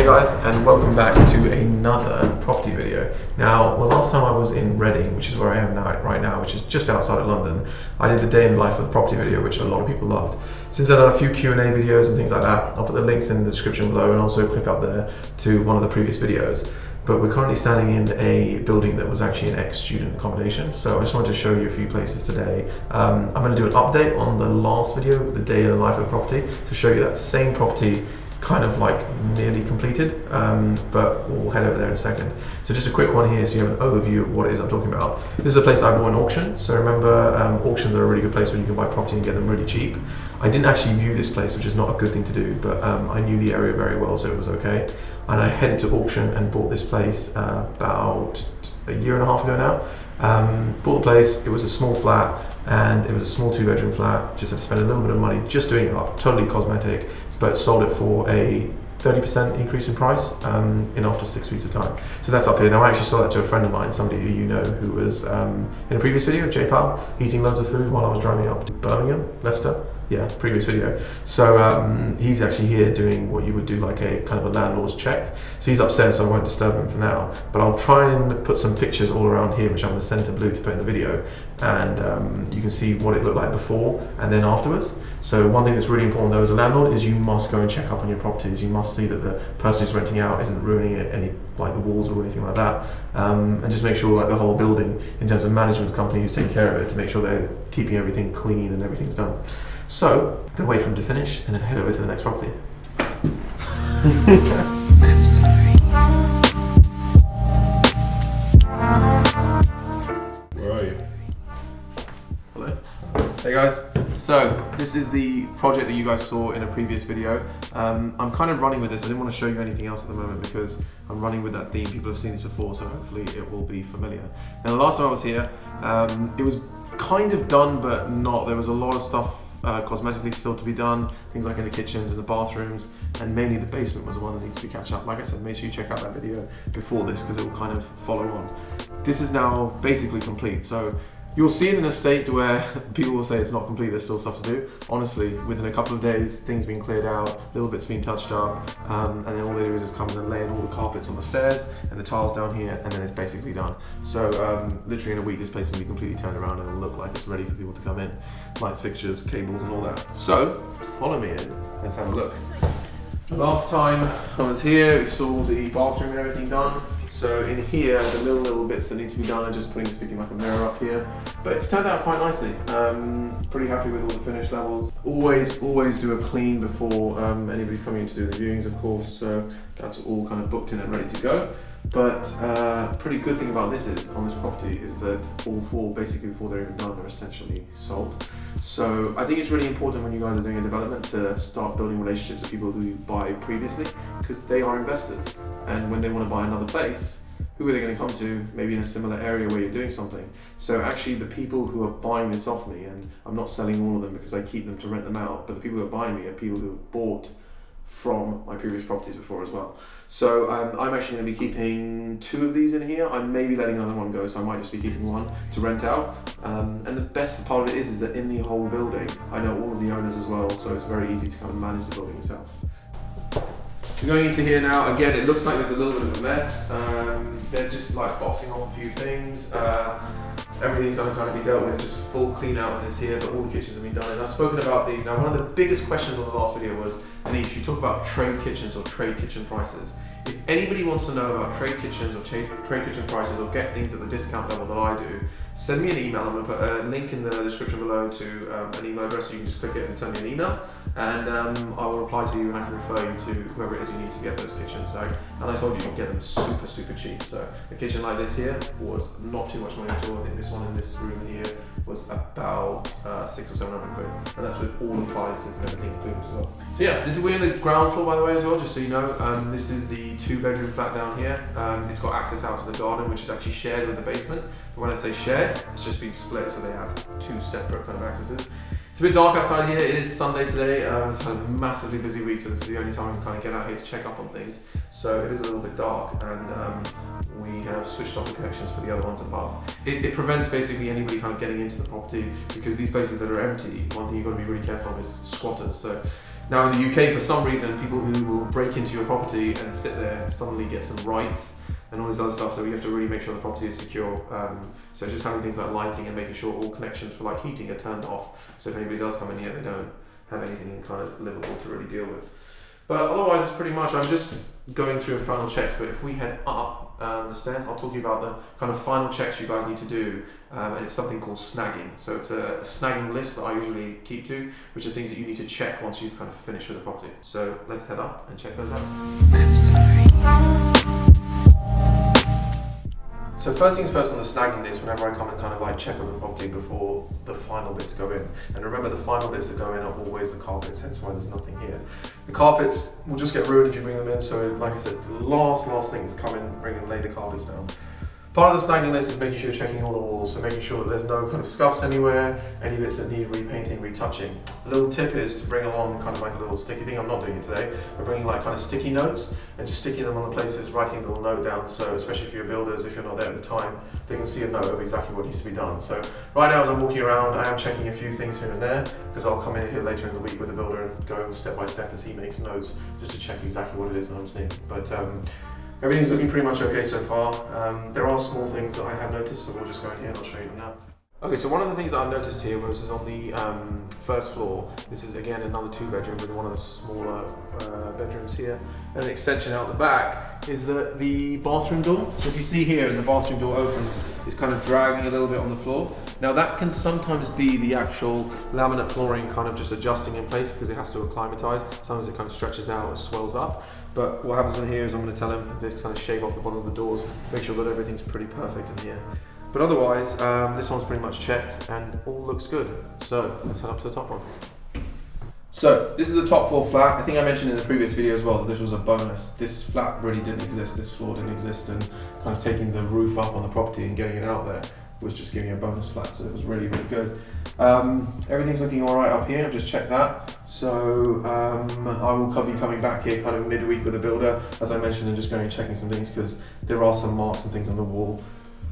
guys, and welcome back to another property video. Now, the last time I was in Reading, which is where I am now, right now, which is just outside of London, I did the day in the life of the property video, which a lot of people loved. Since I've done a few Q&A videos and things like that, I'll put the links in the description below and also click up there to one of the previous videos. But we're currently standing in a building that was actually an ex-student accommodation. So I just wanted to show you a few places today. I'm going to do an update on the last video, the day in the life of the property, to show you that same property kind of like nearly completed, but we'll head over there in a second. So just a quick one here so you have an overview of what it is I'm talking about. This is a place I bought in auction. So remember, auctions are a really good place where you can buy property and get them really cheap. I didn't actually view this place, which is not a good thing to do, but I knew the area very well, so it was okay. And I headed to auction and bought this place about a year and a half ago now. Bought the place, it was a small flat, and it was a small 2-bedroom flat. Just had to spend a little bit of money just doing it up, totally cosmetic, but sold it for a 30% increase in price in after 6 weeks of time. So that's up here. Now I actually sold that to a friend of mine, somebody who you know, who was in a previous video, J Pal, eating loads of food while I was driving up to Birmingham, Leicester. Yeah, previous video. So he's actually here doing what you would do, like a kind of a landlord's check. So he's upstairs, so I won't disturb him for now. But I'll try and put some pictures all around here, which I'm going to send to Blue to put in the video. And you can see what it looked like before and then afterwards. So one thing that's really important though as a landlord is you must go and check up on your properties. You must see that the person who's renting out isn't ruining it, any like the walls or anything like that. And just make sure like the whole building, in terms of management company who's taking care of it, to make sure they're keeping everything clean and everything's done. So, I'm gonna wait for him to finish and then head over to the next property. I'm sorry. Where are you? Hello. Hey guys. So, this is the project that you guys saw in a previous video. I'm kind of running with this. I didn't want to show you anything else at the moment because I'm running with that theme. People have seen this before, so hopefully it will be familiar. Now, the last time I was here, it was kind of done, but not. There was a lot of stuff cosmetically still to be done, things like in the kitchens and the bathrooms, and mainly the basement was the one that needs to be catch up. Like I said, make sure you check out that video before this because it will kind of follow on. This is now basically complete, so you'll see it in a state where people will say it's not complete, there's still stuff to do. Honestly, within a couple of days, things being cleared out, little bits being touched up, and then all they do is just come in and lay in all the carpets on the stairs and the tiles down here, and then it's basically done. So literally in a week, this place will be completely turned around and it'll look like it's ready for people to come in. Lights, fixtures, cables, and all that. So follow me in, let's have a look. Last time I was here, we saw the bathroom and everything done. So in here, the little bits that need to be done are just sticking like a mirror up here. But it's turned out quite nicely. Pretty happy with all the finish levels. Always do a clean before anybody's coming in to do the viewings, of course. So that's all kind of booked in and ready to go. But pretty good thing about this is, on this property, is that all four, basically before they're even done, are essentially sold. So I think it's really important when you guys are doing a development to start building relationships with people who you buy previously, because they are investors. And when they want to buy another place, who are they going to come to? Maybe in a similar area where you're doing something. So actually the people who are buying this off me, and I'm not selling all of them because I keep them to rent them out, but the people who are buying me are people who have bought from my previous properties before as well. So I'm actually going to be keeping 2 of these in here. I may be letting another one go, so I might just be keeping one to rent out. And the best part of it is that in the whole building, I know all of the owners as well, so it's very easy to kind of manage the building itself. So going into here now, again, it looks like there's a little bit of a mess. They're just like boxing off a few things. Everything's going to kind of be dealt with, just full clean out on this here, but all the kitchens have been done. And I've spoken about these. Now, one of the biggest questions on the last video was, Anish, you talk about trade kitchens or trade kitchen prices. If anybody wants to know about trade kitchens or trade kitchen prices or get things at the discount level that I do, send me an email. I'm going to put a link in the description below to an email address, so you can just click it and send me an email, and I will reply to you and I can refer you to whoever it is you need to get those kitchens. So, and I told you, you can get them super cheap. So a kitchen like this here was not too much money at all. I think this one in this room here was about 600 or 700 quid, and that's with all appliances and everything included as well. So yeah, we're in the ground floor, by the way, as well, just so you know. This is the 2-bedroom flat down here. It's got access out to the garden, which is actually shared with the basement. But when I say shared, it's just been split, so they have 2 separate kind of accesses. It's a bit dark outside here. It is Sunday today. It's had a massively busy week, so this is the only time I can kind of get out here to check up on things. So it is a little bit dark, and we have switched off the connections for the other ones above. It prevents basically anybody kind of getting into the property, because these places that are empty, one thing you've got to be really careful of is squatters. So Now in the UK, for some reason, people who will break into your property and sit there suddenly get some rights and all this other stuff, so you have to really make sure the property is secure. So just having things like lighting and making sure all connections for like heating are turned off, so if anybody does come in here, they don't have anything kind of livable to really deal with. But otherwise, it's pretty much, I'm just going through final checks, but if we head up the stairs, I'll talk to you about the kind of final checks you guys need to do, and it's something called snagging. So it's a snagging list that I usually keep to, which are things that you need to check once you've kind of finished with the property. So let's head up and check those out. I'm sorry. So first things first on the snagging list, whenever I come and kind of like check on the property before the final bits go in. And remember, the final bits that go in are always the carpets, hence why there's nothing here. The carpets will just get ruined if you bring them in, so like I said, the last thing is come in, bring and lay the carpets down. Part of the snagging list is making sure you're checking all the walls, so making sure that there's no kind of scuffs anywhere, any bits that need repainting, retouching. A little tip is to bring along kind of like a little sticky thing. I'm not doing it today, but bringing like kind of sticky notes and just sticking them on the places, writing a little note down, so especially for your builders, if you're not there at the time, they can see a note of exactly what needs to be done. So right now as I'm walking around, I am checking a few things here and there, because I'll come in here later in the week with the builder and go step by step as he makes notes, just to check exactly what it is that I'm seeing. But everything's looking pretty much okay so far. There are small things that I have noticed, so we'll just go in here and I'll show you them now. Okay, so one of the things that I've noticed here was on the first floor. This is again another 2-bedroom with one of the smaller bedrooms here. And an extension out the back is the bathroom door. So if you see here, as the bathroom door opens, it's kind of dragging a little bit on the floor. Now that can sometimes be the actual laminate flooring kind of just adjusting in place because it has to acclimatize. Sometimes it kind of stretches out and swells up. But what happens in here is I'm going to tell him to kind of shave off the bottom of the doors, make sure that everything's pretty perfect in here. But otherwise, this one's pretty much checked and all looks good. So let's head up to the top one. So this is the top floor flat. I think I mentioned in the previous video as well that this was a bonus. This flat really didn't exist, this floor didn't exist, and kind of taking the roof up on the property and getting it out there was just giving a bonus flat, so it was really, really good. Everything's looking all right up here, I've just checked that. So I will be coming back here kind of midweek with the builder, as I mentioned, and just going and checking some things because there are some marks and things on the wall.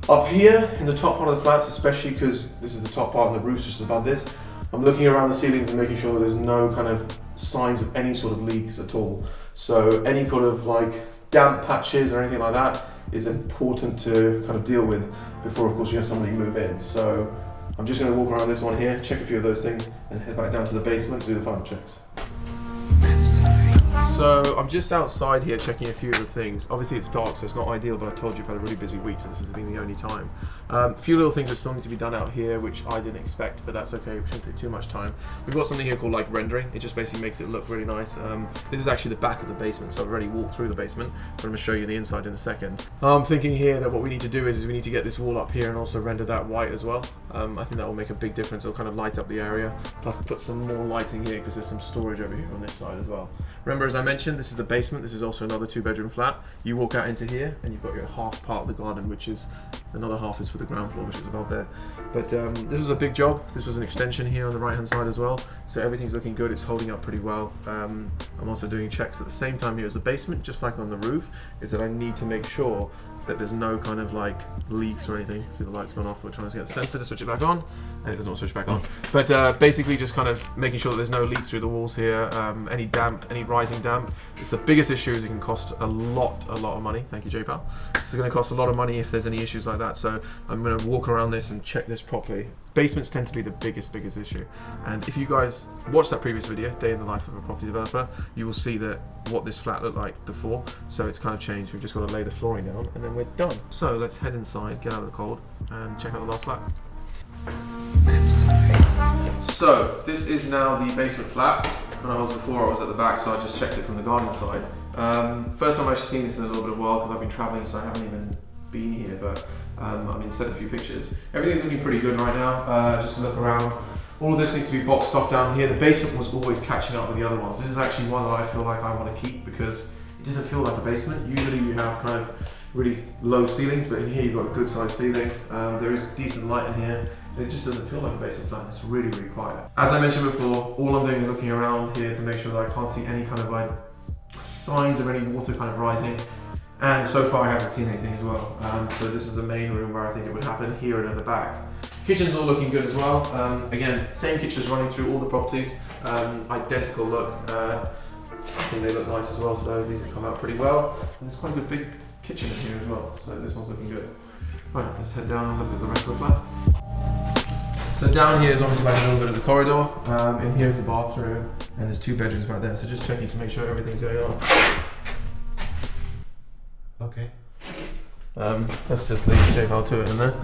Up here in the top part of the flats, especially because this is the top part and the roof's just above this, I'm looking around the ceilings and making sure that there's no kind of signs of any sort of leaks at all. So any kind of like damp patches or anything like that is important to kind of deal with before, of course, you have somebody move in. So I'm just going to walk around this one here, check a few of those things, and head back down to the basement to do the final checks. So I'm just outside here checking a few of the things. Obviously it's dark, so it's not ideal, but I told you I've had a really busy week, so this has been the only time. A few little things that still need to be done out here, which I didn't expect, but that's okay, we shouldn't take too much time. We've got something here called like rendering. It just basically makes it look really nice. This is actually the back of the basement, so I've already walked through the basement, but I'm going to show you the inside in a second. I'm thinking here that what we need to do is we need to get this wall up here and also render that white as well. I think that will make a big difference. It'll kind of light up the area, plus put some more lighting here because there's some storage over here on this side as well. Remember, as I mentioned, this is the basement. This is also another 2-bedroom flat. You walk out into here and you've got your half part of the garden, which is another half is for the ground floor, which is above there. But this was a big job. This was an extension here on the right hand side as well. So everything's looking good. It's holding up pretty well. I'm also doing checks at the same time here as the basement, just like on the roof, is that I need to make sure that there's no kind of like leaks or anything. See, the light's gone off. We're trying to get the sensor to switch it back on, and it doesn't want to switch back on. But basically just kind of making sure that there's no leaks through the walls here, any damp, any rising damp. It's the biggest issue, is it can cost a lot of money. Thank you, J-Pal. This is going to cost a lot of money if there's any issues like that, so I'm going to walk around this and check this properly. Basements tend to be the biggest issue, and if you guys watch that previous video, Day in the Life of a Property Developer, you will see that what this flat looked like before, so it's kind of changed. We've just got to lay the flooring down and then we're done. So let's head inside, get out of the cold, and check out the last flat. So this is now the basement flat. When I was before, I was at the back, so I just checked it from the garden side. First time I've actually seen this in a little bit of a while because I've been traveling, so I haven't even been here, but sent a few pictures. Everything's looking pretty good right now. Just to look around, all of this needs to be boxed off down here. The basement was always catching up with the other ones. This is actually one that I feel like I want to keep because it doesn't feel like a basement. Usually you have kind of really low ceilings, but in here you've got a good sized ceiling. There is decent light in here. It just doesn't feel like a basement flat. It's really, really quiet. As I mentioned before, all I'm doing is looking around here to make sure that I can't see any kind of like signs of any water kind of rising. And so far I haven't seen anything as well. So this is the main room where I think it would happen, here and at the back. Kitchen's all looking good as well. Again, same kitchens running through all the properties. Identical look. I think they look nice as well, so these have come out pretty well. And there's quite a good big kitchen in here as well, so this one's looking good. Right, let's head down and look at the rest of the flat. So down here is obviously like a little bit of the corridor. In here is the bathroom, and there's 2 bedrooms back there, so just checking to make sure everything's going on. Okay. Let's just leave J-Val to it in there.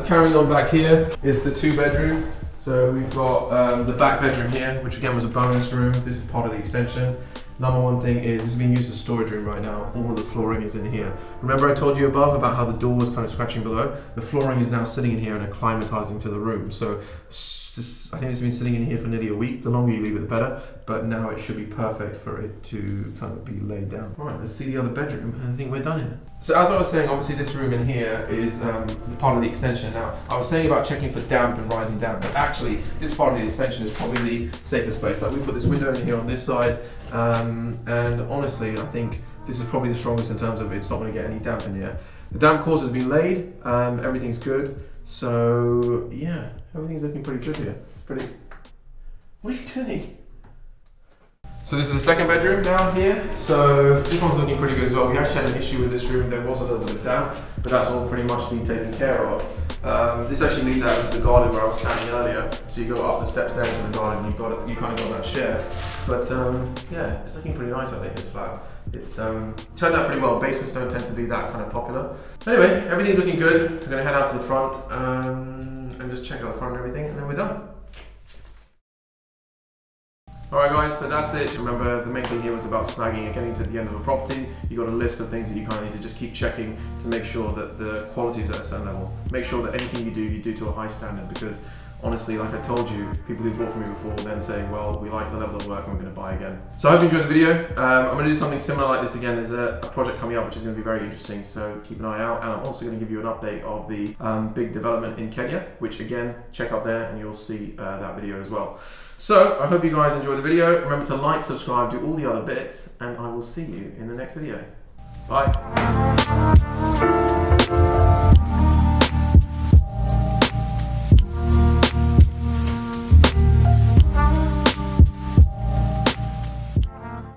Carrying on back here is the 2 bedrooms. So we've got the back bedroom here, which again was a bonus room. This is part of the extension. Number one thing is this is being used as a storage room right now. All of the flooring is in here. Remember I told you above about how the door was kind of scratching below? The flooring is now sitting in here and acclimatizing to the room. So I think it's been sitting in here for nearly a week. The longer you leave it, the better. But now it should be perfect for it to kind of be laid down. All right, let's see the other bedroom, and I think we're done here. So as I was saying, obviously this room in here is part of the extension. Now, I was saying about checking for damp and rising damp, but actually this part of the extension is probably the safest place. Like we put this window in here on this side, and honestly, I think this is probably the strongest in terms of it's not going to get any damp in here. The damp course has been laid, everything's good. So yeah, everything's looking pretty good here. What are you doing? So this is the second bedroom down here. So this one's looking pretty good as well. We actually had an issue with this room. There was a little bit of damp, but that's all pretty much been taken care of. This actually leads out into the garden where I was standing earlier. So you go up the steps there into the garden, you kind of got that share. But yeah, it's looking pretty nice, I think, this flat. It's turned out pretty well. Basements don't tend to be that kind of popular. Anyway, everything's looking good. We're gonna head out to the front and just check out the front and everything, and then we're done. Alright guys, so that's it. Remember, the main thing here was about snagging and getting to the end of a property. You got a list of things that you kind of need to just keep checking to make sure that the quality is at a certain level. Make sure that anything you do to a high standard, because honestly, like I told you, people who've bought from me before then saying, well, we like the level of work and we're going to buy again. So I hope you enjoyed the video. I'm going to do something similar like this again. There's a project coming up which is going to be very interesting, so keep an eye out. And I'm also going to give you an update of the big development in Kenya, which again, check up there and you'll see that video as well. So I hope you guys enjoyed the video. Remember to like, subscribe, do all the other bits, and I will see you in the next video. Bye.